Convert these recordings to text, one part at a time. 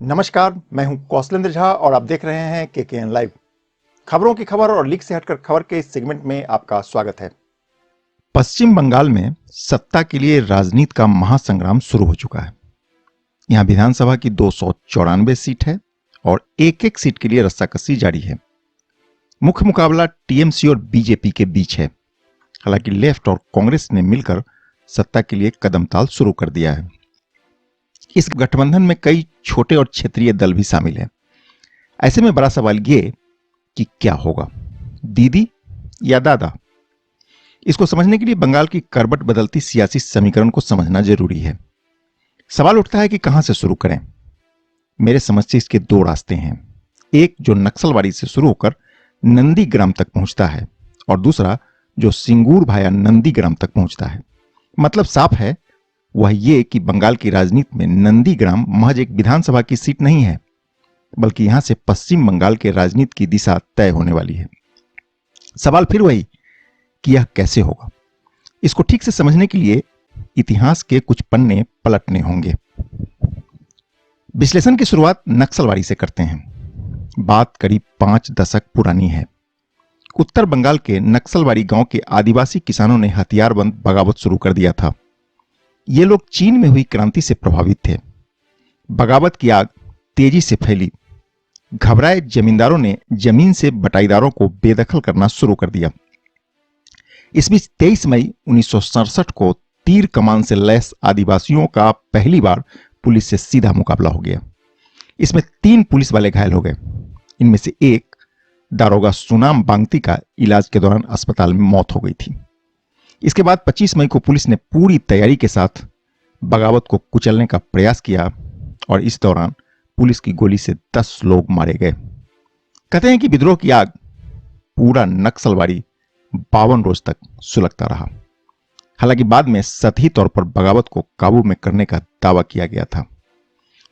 नमस्कार, मैं हूं कौशलेंद्र झा और आप देख रहे हैं केकेएन लाइव। खबरों की खबर और लीक से हटकर खबर के इस सेगमेंट में आपका स्वागत है। पश्चिम बंगाल में सत्ता के लिए राजनीति का महासंग्राम शुरू हो चुका है। यहां विधानसभा की 294 सीट है और एक एक सीट के लिए रस्साकसी जारी है। मुख्य मुकाबला टीएमसी और बीजेपी के बीच है। हालांकि लेफ्ट और कांग्रेस ने मिलकर सत्ता के लिए कदमताल शुरू कर दिया है। इस गठबंधन में कई छोटे और क्षेत्रीय दल भी शामिल हैं। ऐसे में बड़ा सवाल ये कि क्या होगा, दीदी या दादा? इसको समझने के लिए बंगाल की करवट बदलती सियासी समीकरण को समझना जरूरी है। सवाल उठता है कि कहां से शुरू करें। मेरे समझ से इसके दो रास्ते हैं, एक जो नक्सलवाड़ी से शुरू होकर नंदीग्राम तक पहुंचता है और दूसरा जो सिंगूर भाया नंदीग्राम तक पहुंचता है। मतलब साफ है वह ये कि बंगाल की राजनीति में नंदीग्राम महज एक विधानसभा की सीट नहीं है, बल्कि यहां से पश्चिम बंगाल के राजनीति की दिशा तय होने वाली है। सवाल फिर वही कि यह कैसे होगा। इसको ठीक से समझने के लिए इतिहास के कुछ पन्ने पलटने होंगे। विश्लेषण की शुरुआत नक्सलवाड़ी से करते हैं। बात करीब 5 दशक पुरानी है। उत्तर बंगाल के नक्सलवाड़ी गांव के आदिवासी किसानों ने हथियारबंद बगावत शुरू कर दिया था। ये लोग चीन में हुई क्रांति से प्रभावित थे। बगावत की आग तेजी से फैली। घबराए जमींदारों ने जमीन से बटाईदारों को बेदखल करना शुरू कर दिया। इस बीच 23 मई 1967 को तीर कमान से लैस आदिवासियों का पहली बार पुलिस से सीधा मुकाबला हो गया। इसमें 3 पुलिस वाले घायल हो गए। इनमें से एक दारोगा सुनाम बांगती का इलाज के दौरान अस्पताल में मौत हो गई थी। इसके बाद 25 मई को पुलिस ने पूरी तैयारी के साथ बगावत को कुचलने का प्रयास किया और इस दौरान पुलिस की गोली से 10 लोग मारे गए। कहते हैं कि विद्रोह की आग पूरा नक्सलवाड़ी 52 रोज तक सुलगता रहा। हालांकि बाद में सतही तौर पर बगावत को काबू में करने का दावा किया गया था,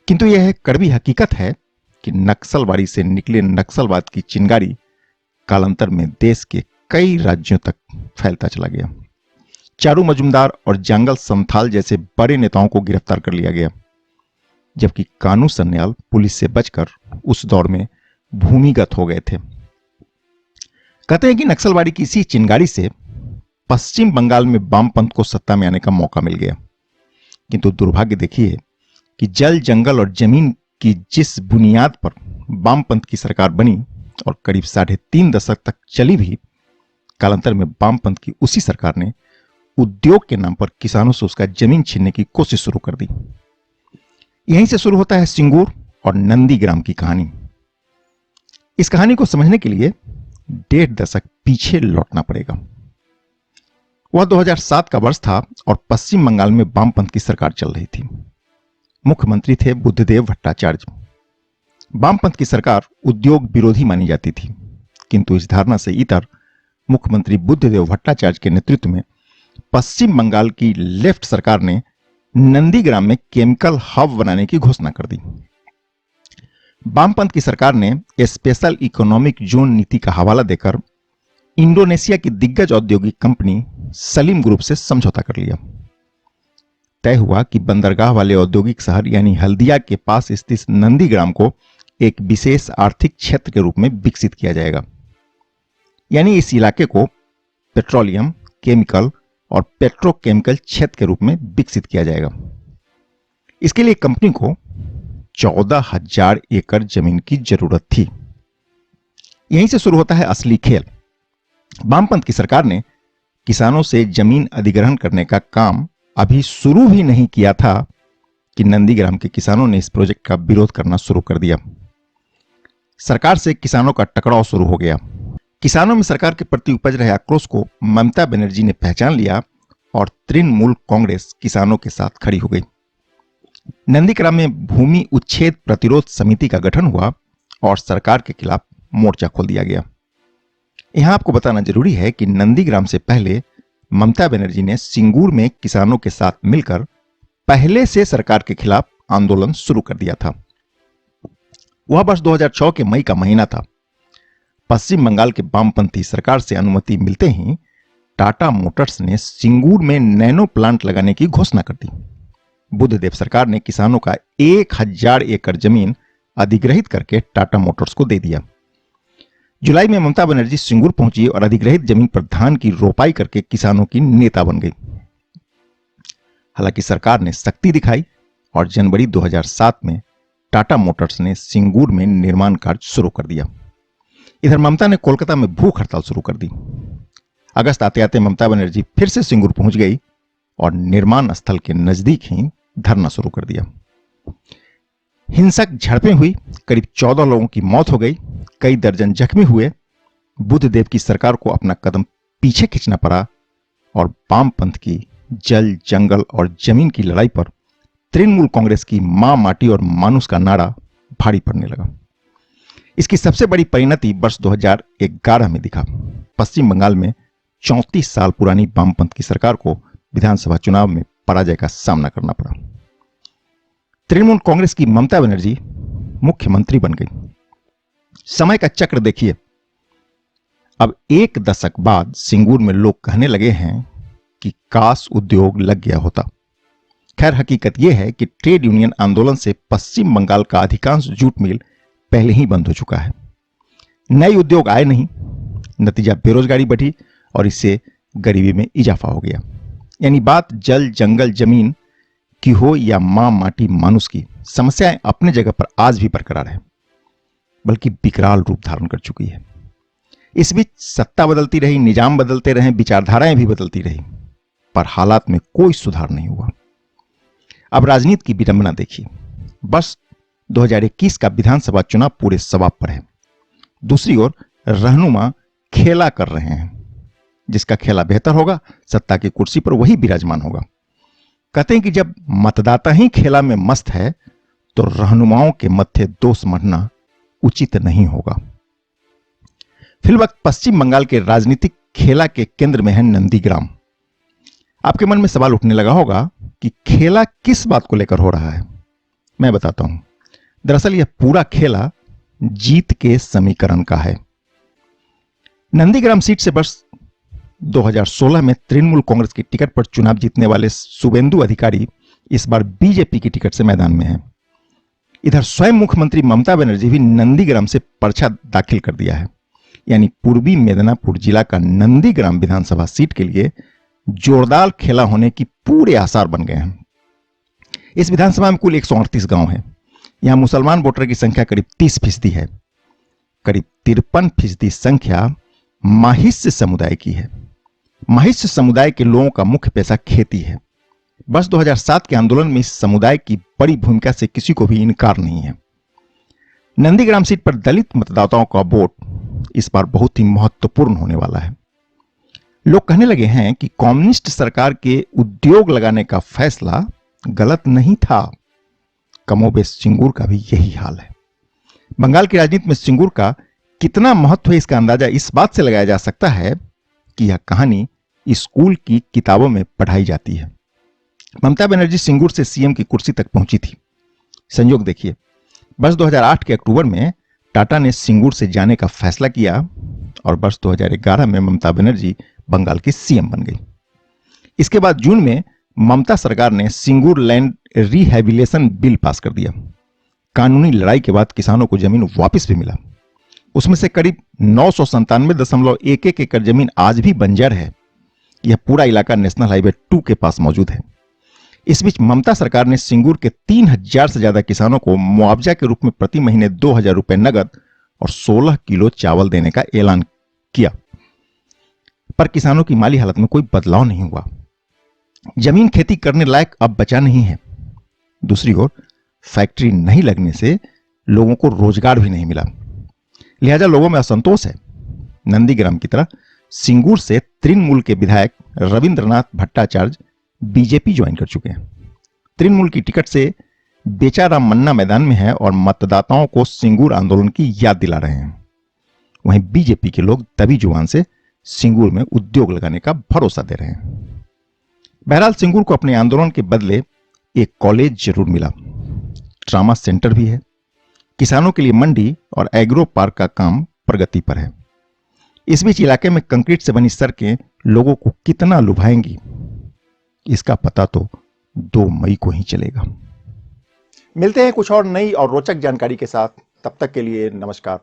किंतु यह कड़वी हकीकत है कि नक्सलवाड़ी से निकले नक्सलवाद की चिंगारी कालांतर में देश के कई राज्यों तक फैलता चला गया। चारू मजुमदार और जंगल संथाल जैसे बड़े नेताओं को गिरफ्तार कर लिया गया, जबकि कानू सन्याल पुलिस से बचकर उस दौर में भूमिगत हो गए थे। कहते हैं कि नक्सलवाड़ी की इसी चिंगारी से पश्चिम बंगाल में वामपंथ को सत्ता में आने का मौका मिल गया। किंतु दुर्भाग्य देखिए कि जल, जंगल और जमीन की जिस बुनियाद पर वामपंथ की सरकार बनी और करीब 3.5 दशक तक चली भी, कालांतर में वामपंथ की उसी सरकार ने उद्योग के नाम पर किसानों से उसका जमीन छीनने की कोशिश शुरू कर दी। यहीं से शुरू होता है सिंगूर और नंदीग्राम की कहानी। इस कहानी को समझने के लिए 1.5 दशक पीछे लौटना पड़ेगा। वह 2007 का वर्ष था और पश्चिम बंगाल में वामपंथ की सरकार चल रही थी। मुख्यमंत्री थे बुद्धदेव भट्टाचार्य। वामपंथ की सरकार उद्योग विरोधी मानी जाती थी, किंतु इस धारणा से इतर मुख्यमंत्री बुद्धदेव भट्टाचार्य के नेतृत्व में पश्चिम बंगाल की लेफ्ट सरकार ने नंदीग्राम में केमिकल हब बनाने की घोषणा कर दी। वामपंथ की सरकार ने स्पेशल इकोनॉमिक जोन नीति का हवाला देकर इंडोनेशिया की दिग्गज औद्योगिक कंपनी सलीम ग्रुप से समझौता कर लिया। तय हुआ कि बंदरगाह वाले औद्योगिक शहर यानी हल्दिया के पास स्थित नंदीग्राम को एक विशेष आर्थिक क्षेत्र के रूप में विकसित किया जाएगा। यानी इस इलाके को पेट्रोलियम, केमिकल और पेट्रोकेमिकल क्षेत्र के रूप में विकसित किया जाएगा। इसके लिए कंपनी को 14,000 एकड़ जमीन की जरूरत थी। यहीं से शुरू होता है असली खेल। वामपंथ की सरकार ने किसानों से जमीन अधिग्रहण करने का काम अभी शुरू भी नहीं किया था कि नंदीग्राम के किसानों ने इस प्रोजेक्ट का विरोध करना शुरू कर दिया। सरकार से किसानों का टकराव शुरू हो गया। किसानों में सरकार के प्रति उपज रहे आक्रोश को ममता बनर्जी ने पहचान लिया और तृणमूल कांग्रेस किसानों के साथ खड़ी हो गई। नंदीग्राम में भूमि उच्छेद प्रतिरोध समिति का गठन हुआ और सरकार के खिलाफ मोर्चा खोल दिया गया। यहां आपको बताना जरूरी है कि नंदीग्राम से पहले ममता बनर्जी ने सिंगूर में किसानों के साथ मिलकर पहले से सरकार के खिलाफ आंदोलन शुरू कर दिया था। वह वर्ष 2006 के मई का महीना था। पश्चिम बंगाल के वामपंथी सरकार से अनुमति मिलते ही टाटा मोटर्स ने सिंगूर में नैनो प्लांट लगाने की घोषणा कर दी। बुद्धदेव सरकार ने किसानों का 1,000 एकड़ जमीन अधिग्रहित करके टाटा मोटर्स को दे दिया। जुलाई में ममता बनर्जी सिंगूर पहुंची और अधिग्रहित जमीन पर धान की रोपाई करके किसानों की नेता बन गई। हालांकि सरकार ने सख्ती दिखाई और जनवरी 2007 में टाटा मोटर्स ने सिंगूर में निर्माण कार्य शुरू कर दिया। इधर ममता ने कोलकाता में भूख हड़ताल शुरू कर दी। अगस्त आते आते ममता बनर्जी फिर से सिंगूर पहुंच गई और निर्माण स्थल के नजदीक ही धरना शुरू कर दिया। हिंसक झड़पें हुई, करीब 14 लोगों की मौत हो गई, कई दर्जन जख्मी हुए। बुद्धदेव की सरकार को अपना कदम पीछे खींचना पड़ा और वामपंथ की जल, जंगल और जमीन की लड़ाई पर तृणमूल कांग्रेस की मां माटी और मानुष का नारा भारी पड़ने लगा। इसकी सबसे बड़ी परिणति वर्ष 2011 में दिखा। पश्चिम बंगाल में 34 साल पुरानी वामपंथ की सरकार को विधानसभा चुनाव में पराजय का सामना करना पड़ा। तृणमूल कांग्रेस की ममता बनर्जी मुख्यमंत्री बन गई। समय का चक्र देखिए, अब एक दशक बाद सिंगूर में लोग कहने लगे हैं कि काश उद्योग लग गया होता। खैर, हकीकत यह है कि ट्रेड यूनियन आंदोलन से पश्चिम बंगाल का अधिकांश जूट मिल पहले ही बंद हो चुका है। नए उद्योग आए नहीं, नतीजा बेरोजगारी बढ़ी और इससे गरीबी में इजाफा हो गया। यानी बात जल, जंगल, जमीन की हो या मां माटी मानुष की, समस्याएं अपने जगह पर आज भी बरकरार है, बल्कि विकराल रूप धारण कर चुकी है। इस बीच सत्ता बदलती रही, निजाम बदलते रहे, विचारधाराएं भी बदलती रही, पर हालात में कोई सुधार नहीं हुआ। अब राजनीति की विडंबना देखिए। बस 2021 का विधानसभा चुनाव पूरे सवाब पर है। दूसरी ओर रहनुमा खेला कर रहे हैं। जिसका खेला बेहतर होगा, सत्ता की कुर्सी पर वही विराजमान होगा। कहते हैं कि जब मतदाता ही खेला में मस्त है तो रहनुमाओं के मत्थे दोष मढ़ना उचित नहीं होगा। फिलवक्त पश्चिम बंगाल के राजनीतिक खेला के केंद्र में है नंदीग्राम। आपके मन में सवाल उठने लगा होगा कि खेला किस बात को लेकर हो रहा है। मैं बताता हूं। दरअसल यह पूरा खेला जीत के समीकरण का है। नंदीग्राम सीट से वर्ष 2016 में तृणमूल कांग्रेस की टिकट पर चुनाव जीतने वाले शुभेंदु अधिकारी इस बार बीजेपी की टिकट से मैदान में हैं। इधर स्वयं मुख्यमंत्री ममता बनर्जी भी नंदीग्राम से पर्चा दाखिल कर दिया है। यानी पूर्वी मेदिनीपुर जिला का नंदीग्राम विधानसभा सीट के लिए जोरदार खेला होने की पूरे आसार बन गए हैं। इस विधानसभा में कुल 138 गांव हैं। यहां मुसलमान वोटर की संख्या करीब 30% है। करीब 53% संख्या माहिष्य समुदाय की है। माहिष्य समुदाय के लोगों का मुख्य पेशा खेती है। वर्ष 2007 के आंदोलन में इस समुदाय की बड़ी भूमिका से किसी को भी इनकार नहीं है। नंदीग्राम सीट पर दलित मतदाताओं का वोट इस बार बहुत ही महत्वपूर्ण होने वाला है। लोग कहने लगे हैं कि कम्युनिस्ट सरकार के उद्योग लगाने का फैसला गलत नहीं था। कमोबेश सिंगूर का भी यही हाल है। बंगाल की राजनीति में सिंगूर का कितना महत्व है, इसका अंदाजा इस बात से लगाया जा सकता है कि यह कहानी स्कूल की किताबों में पढ़ाई जाती है। ममता बनर्जी सिंगूर से सीएम की कुर्सी तक पहुंची थी। संयोग देखिए, वर्ष 2008 के अक्टूबर में टाटा ने सिंगूर से जाने का फैसला किया और वर्ष 2011 में ममता बनर्जी बंगाल की सीएम बन गई। इसके बाद जून में ममता सरकार ने Singur land rehabilitation bill pass कर दिया। कानूनी लड़ाई के बाद किसानों को जमीन वापस भी मिला। उसमें से करीब 997.11 एकड़ जमीन आज भी बंजर है। यह पूरा इलाका नेशनल हाईवे 2 के पास मौजूद है। इस बीच ममता सरकार ने सिंगूर के 3000 से ज्यादा किसानों को मुआवजा के रूप में प्रति महीने 2000 रुपए नगद और 16 किलो चावल देने का ऐलान किया, पर किसानों की माली हालत में कोई बदलाव नहीं हुआ। जमीन खेती करने लायक अब बचा नहीं है। दूसरी ओर फैक्ट्री नहीं लगने से लोगों को रोजगार भी नहीं मिला, लिहाजा लोगों में असंतोष है। नंदीग्राम की तरह सिंगूर से तृणमूल के विधायक रविंद्रनाथ भट्टाचार्य बीजेपी ज्वाइन कर चुके हैं। तृणमूल की टिकट से बेचाराम मन्ना मैदान में है और मतदाताओं को सिंगूर आंदोलन की याद दिला रहे हैं। वहीं बीजेपी के लोग दबी जुबान से सिंगूर में उद्योग लगाने का भरोसा दे रहे हैं। बहरहाल सिंगूर को अपने आंदोलन के बदले एक कॉलेज जरूर मिला, ट्रामा सेंटर भी है। किसानों के लिए मंडी और एग्रो पार्क का काम प्रगति पर है। इस बीच इलाके में कंक्रीट से बनी सड़कें लोगों को कितना लुभाएंगी, इसका पता तो 2 मई को ही चलेगा। मिलते हैं कुछ और नई और रोचक जानकारी के साथ। तब तक के लिए नमस्कार।